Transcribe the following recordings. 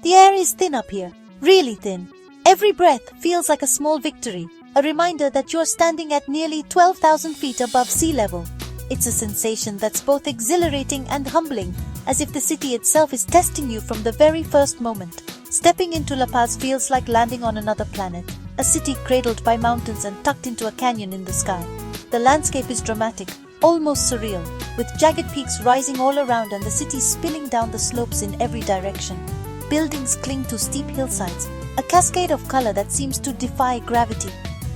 The air is thin up here, really thin. Every breath feels like a small victory, a reminder that you're standing at nearly 12,000 feet above sea level. It's a sensation that's both exhilarating and humbling, as if the city itself is testing you from the very first moment. Stepping into La Paz feels like landing on another planet, a city cradled by mountains and tucked into a canyon in the sky. The landscape is dramatic, almost surreal, with jagged peaks rising all around and the city spilling down the slopes in every direction. Buildings cling to steep hillsides, a cascade of color that seems to defy gravity.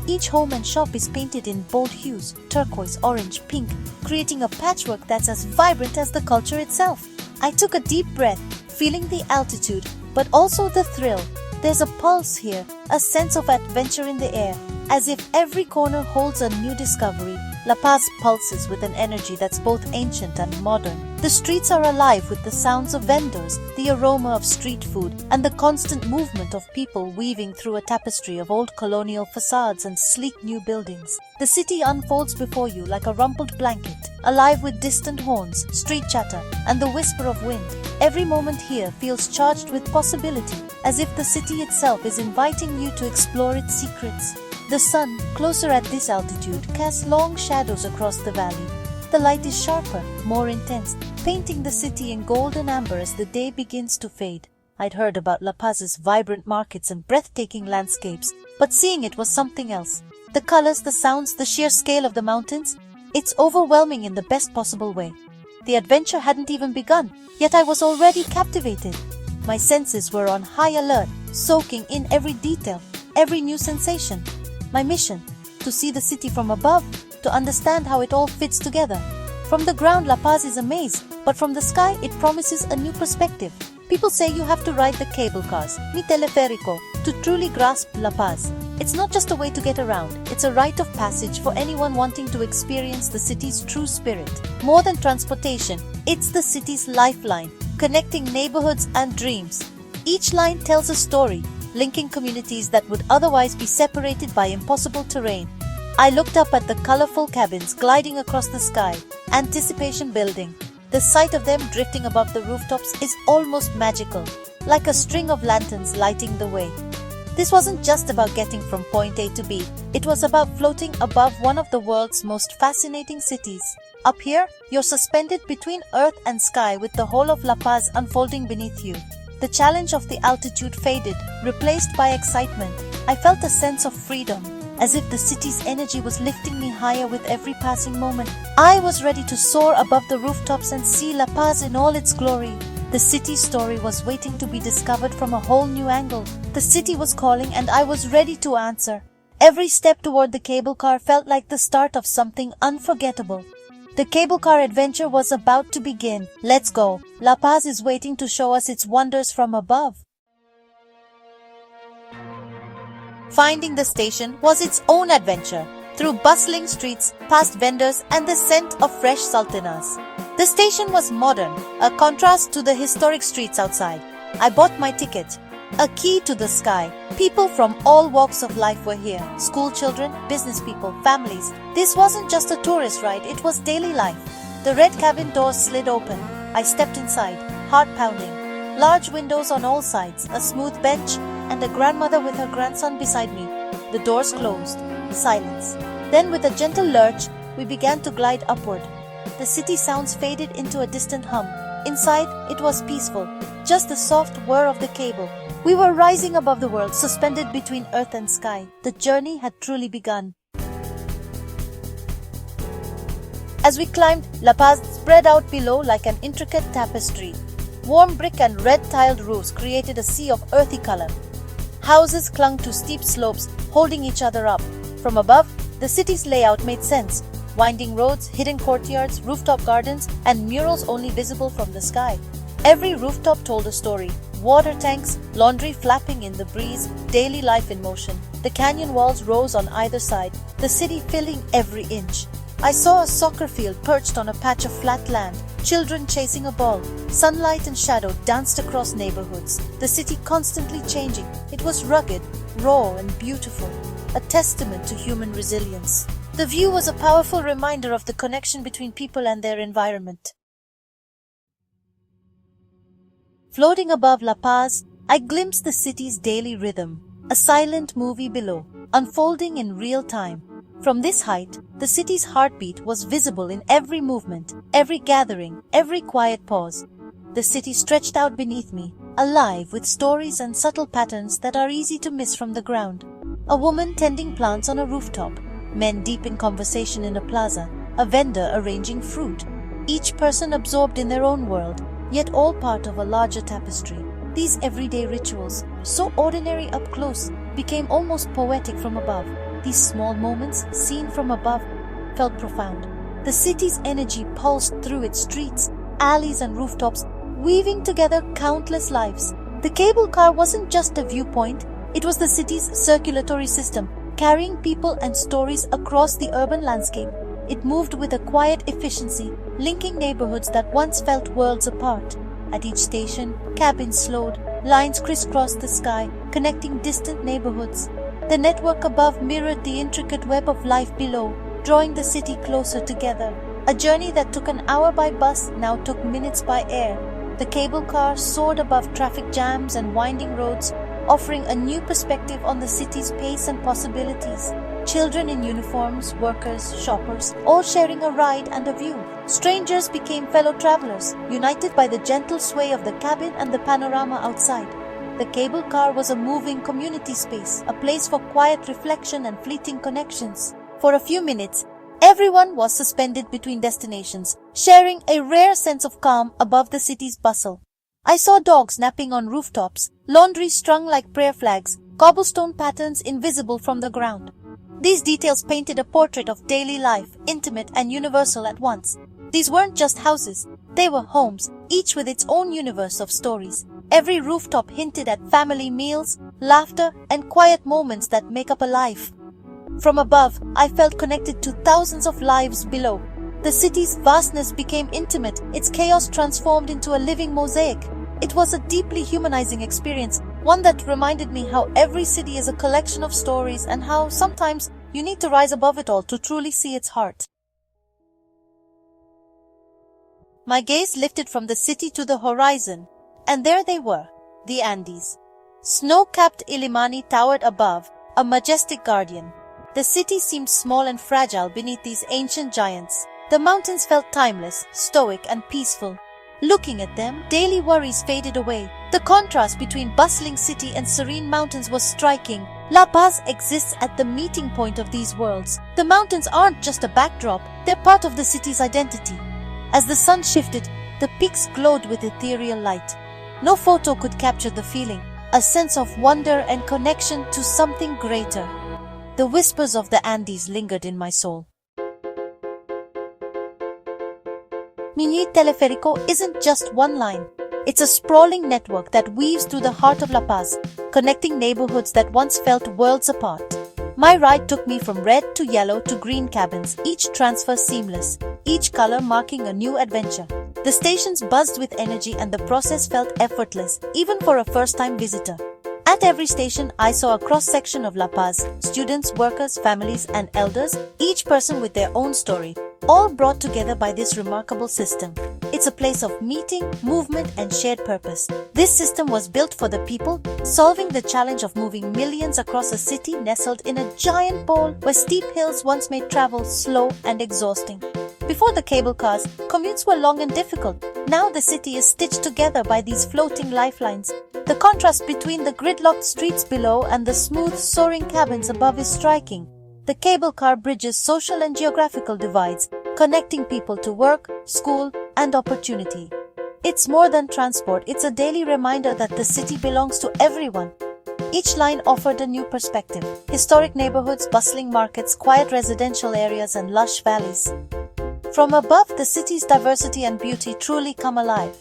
Each home and shop is painted in bold hues, turquoise, orange, pink, creating a patchwork that's as vibrant as the culture itself. I took a deep breath, feeling the altitude, but also the thrill. There's a pulse here, a sense of adventure in the air, as if every corner holds a new discovery. La Paz pulses with an energy that's both ancient and modern. The streets are alive with the sounds of vendors, the aroma of street food, and the constant movement of people weaving through a tapestry of old colonial facades and sleek new buildings. The city unfolds before you like a rumpled blanket, alive with distant horns, street chatter, and the whisper of wind. Every moment here feels charged with possibility, as if the city itself is inviting you to explore its secrets. The sun, closer at this altitude, casts long shadows across the valley. The light is sharper, more intense, painting the city in gold and amber as the day begins to fade. I'd heard about La Paz's vibrant markets and breathtaking landscapes, but seeing it was something else. The colors, the sounds, the sheer scale of the mountains, it's overwhelming in the best possible way. The adventure hadn't even begun, yet I was already captivated. My senses were on high alert, soaking in every detail, every new sensation. My mission, to see the city from above, to understand how it all fits together. From the ground, La Paz is a maze, but from the sky, it promises a new perspective. People say you have to ride the cable cars, mi teleférico, to truly grasp La Paz. It's not just a way to get around, it's a rite of passage for anyone wanting to experience the city's true spirit. More than transportation, it's the city's lifeline, connecting neighborhoods and dreams. Each line tells a story, linking communities that would otherwise be separated by impossible terrain. I looked up at the colorful cabins gliding across the sky, anticipation building. The sight of them drifting above the rooftops is almost magical, like a string of lanterns lighting the way. This wasn't just about getting from point A to B, it was about floating above one of the world's most fascinating cities. Up here, you're suspended between earth and sky with the whole of La Paz unfolding beneath you. The challenge of the altitude faded, replaced by excitement. I felt a sense of freedom, as if the city's energy was lifting me higher with every passing moment. I was ready to soar above the rooftops and see La Paz in all its glory. The city's story was waiting to be discovered from a whole new angle. The city was calling and I was ready to answer. Every step toward the cable car felt like the start of something unforgettable. The cable car adventure was about to begin. Let's go. La Paz is waiting to show us its wonders from above. Finding the station was its own adventure, through bustling streets, past vendors, and the scent of fresh sultanas. The station was modern, a contrast to the historic streets outside. I bought my ticket. A key to the sky. People from all walks of life were here. School children, business people, families. This wasn't just a tourist ride, it was daily life. The red cabin doors slid open. I stepped inside, heart pounding. Large windows on all sides, a smooth bench, and a grandmother with her grandson beside me. The doors closed. Silence. Then with a gentle lurch, we began to glide upward. The city sounds faded into a distant hum. Inside, it was peaceful, just the soft whir of the cable. We were rising above the world, suspended between earth and sky. The journey had truly begun. As we climbed, La Paz spread out below like an intricate tapestry. Warm brick and red-tiled roofs created a sea of earthy color. Houses clung to steep slopes, holding each other up. From above, the city's layout made sense. Winding roads, hidden courtyards, rooftop gardens, and murals only visible from the sky. Every rooftop told a story. Water tanks, laundry flapping in the breeze, daily life in motion. The canyon walls rose on either side, the city filling every inch. I saw a soccer field perched on a patch of flat land, children chasing a ball. Sunlight and shadow danced across neighborhoods, the city constantly changing. It was rugged, raw, and beautiful, a testament to human resilience. The view was a powerful reminder of the connection between people and their environment. Floating above La Paz, I glimpsed the city's daily rhythm, a silent movie below, unfolding in real time. From this height, the city's heartbeat was visible in every movement, every gathering, every quiet pause. The city stretched out beneath me, alive with stories and subtle patterns that are easy to miss from the ground. A woman tending plants on a rooftop, men deep in conversation in a plaza, a vendor arranging fruit, each person absorbed in their own world, yet all part of a larger tapestry. These everyday rituals, so ordinary up close, became almost poetic from above. These small moments, seen from above, felt profound. The city's energy pulsed through its streets, alleys and rooftops, weaving together countless lives. The cable car wasn't just a viewpoint, it was the city's circulatory system, carrying people and stories across the urban landscape. It moved with a quiet efficiency, linking neighborhoods that once felt worlds apart. At each station, cabins slowed, lines crisscrossed the sky, connecting distant neighborhoods. The network above mirrored the intricate web of life below, drawing the city closer together. A journey that took an hour by bus now took minutes by air. The cable car soared above traffic jams and winding roads, offering a new perspective on the city's pace and possibilities. Children in uniforms, workers, shoppers, all sharing a ride and a view. Strangers became fellow travelers, united by the gentle sway of the cabin and the panorama outside. The cable car was a moving community space, a place for quiet reflection and fleeting connections. For a few minutes, everyone was suspended between destinations, sharing a rare sense of calm above the city's bustle. I saw dogs napping on rooftops, laundry strung like prayer flags, cobblestone patterns invisible from the ground. These details painted a portrait of daily life, intimate and universal at once. These weren't just houses, they were homes, each with its own universe of stories. Every rooftop hinted at family meals, laughter, and quiet moments that make up a life. From above, I felt connected to thousands of lives below. The city's vastness became intimate, its chaos transformed into a living mosaic. It was a deeply humanizing experience, one that reminded me how every city is a collection of stories and how sometimes you need to rise above it all to truly see its heart. My gaze lifted from the city to the horizon, and there they were, the Andes. Snow-capped Illimani towered above, a majestic guardian. The city seemed small and fragile beneath these ancient giants. The mountains felt timeless, stoic and peaceful. Looking at them, daily worries faded away. The contrast between bustling city and serene mountains was striking. La Paz exists at the meeting point of these worlds. The mountains aren't just a backdrop, they're part of the city's identity. As the sun shifted, the peaks glowed with ethereal light. No photo could capture the feeling, a sense of wonder and connection to something greater. The whispers of the Andes lingered in my soul. Mini Teleférico isn't just one line. It's a sprawling network that weaves through the heart of La Paz, connecting neighborhoods that once felt worlds apart. My ride took me from red to yellow to green cabins, each transfer seamless, each color marking a new adventure. The stations buzzed with energy and the process felt effortless, even for a first-time visitor. At every station, I saw a cross-section of La Paz, students, workers, families, and elders, each person with their own story, all brought together by this remarkable system. It's a place of meeting, movement, and shared purpose. This system was built for the people, solving the challenge of moving millions across a city nestled in a giant bowl where steep hills once made travel slow and exhausting. Before the cable cars, commutes were long and difficult. Now the city is stitched together by these floating lifelines. The contrast between the gridlocked streets below and the smooth, soaring cabins above is striking. The cable car bridges social and geographical divides, connecting people to work, school, and opportunity. It's more than transport, it's a daily reminder that the city belongs to everyone. Each line offered a new perspective. Historic neighborhoods, bustling markets, quiet residential areas, and lush valleys. From above, the city's diversity and beauty truly come alive.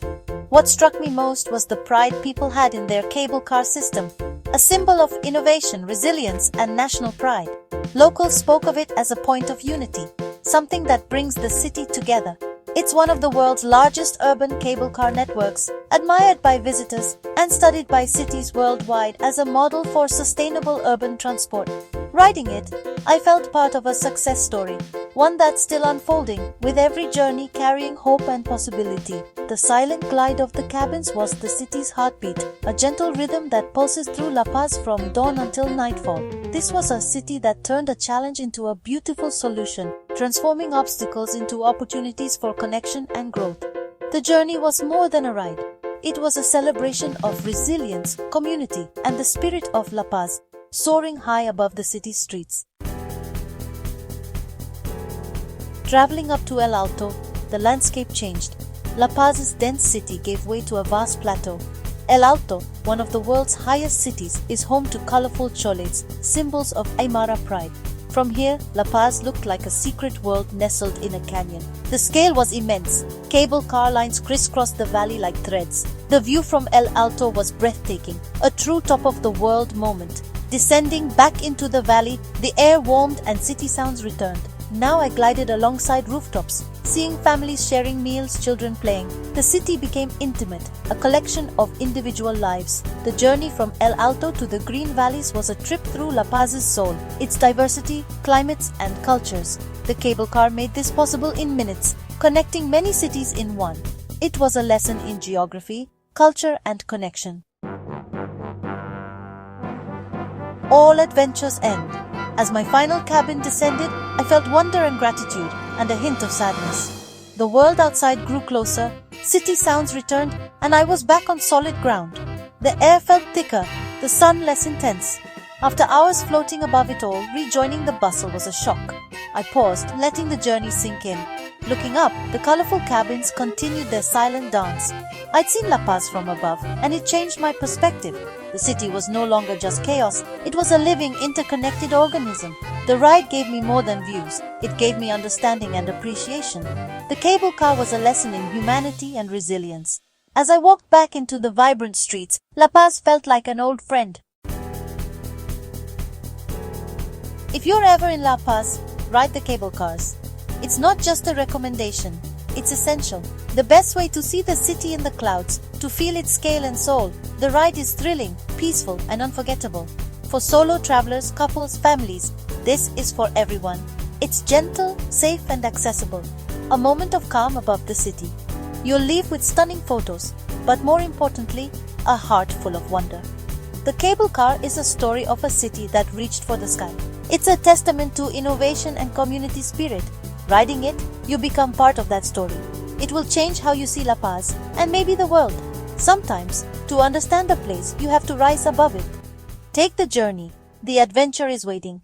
What struck me most was the pride people had in their cable car system, a symbol of innovation, resilience, and national pride. Locals spoke of it as a point of unity, something that brings the city together. It's one of the world's largest urban cable car networks, admired by visitors and studied by cities worldwide as a model for sustainable urban transport. Riding it, I felt part of a success story, one that's still unfolding, with every journey carrying hope and possibility. The silent glide of the cabins was the city's heartbeat, a gentle rhythm that pulses through La Paz from dawn until nightfall. This was a city that turned a challenge into a beautiful solution, transforming obstacles into opportunities for connection and growth. The journey was more than a ride. It was a celebration of resilience, community, and the spirit of La Paz, soaring high above the city's streets. Traveling up to El Alto, the landscape changed. La Paz's dense city gave way to a vast plateau. El Alto, one of the world's highest cities, is home to colorful cholets, symbols of Aymara pride. From here, La Paz looked like a secret world nestled in a canyon. The scale was immense. Cable car lines crisscrossed the valley like threads. The view from El Alto was breathtaking, a true top-of-the-world moment. Descending back into the valley, the air warmed and city sounds returned. Now I glided alongside rooftops, seeing families sharing meals, children playing. The city became intimate, a collection of individual lives. The journey from El Alto to the Green Valleys was a trip through La Paz's soul, its diversity, climates, and cultures. The cable car made this possible in minutes, connecting many cities in one. It was a lesson in geography, culture, and connection. All adventures end. As my final cabin descended, I felt wonder and gratitude, and a hint of sadness. The world outside grew closer, city sounds returned, and I was back on solid ground. The air felt thicker, the sun less intense. After hours floating above it all, rejoining the bustle was a shock. I paused, letting the journey sink in. Looking up, the colorful cabins continued their silent dance. I'd seen La Paz from above, and it changed my perspective. The city was no longer just chaos, it was a living, interconnected organism. The ride gave me more than views, it gave me understanding and appreciation. The cable car was a lesson in humanity and resilience. As I walked back into the vibrant streets, La Paz felt like an old friend. If you're ever in La Paz, ride the cable cars. It's not just a recommendation, it's essential. The best way to see the city in the clouds, to feel its scale and soul. The ride is thrilling, peaceful, and unforgettable. For solo travelers, couples, families, this is for everyone. It's gentle, safe, and accessible. A moment of calm above the city. You'll leave with stunning photos, but more importantly, a heart full of wonder. The cable car is a story of a city that reached for the sky. It's a testament to innovation and community spirit. Riding it, you become part of that story. It will change how you see La Paz, and maybe the world. Sometimes, to understand a place, you have to rise above it. Take the journey. The adventure is waiting.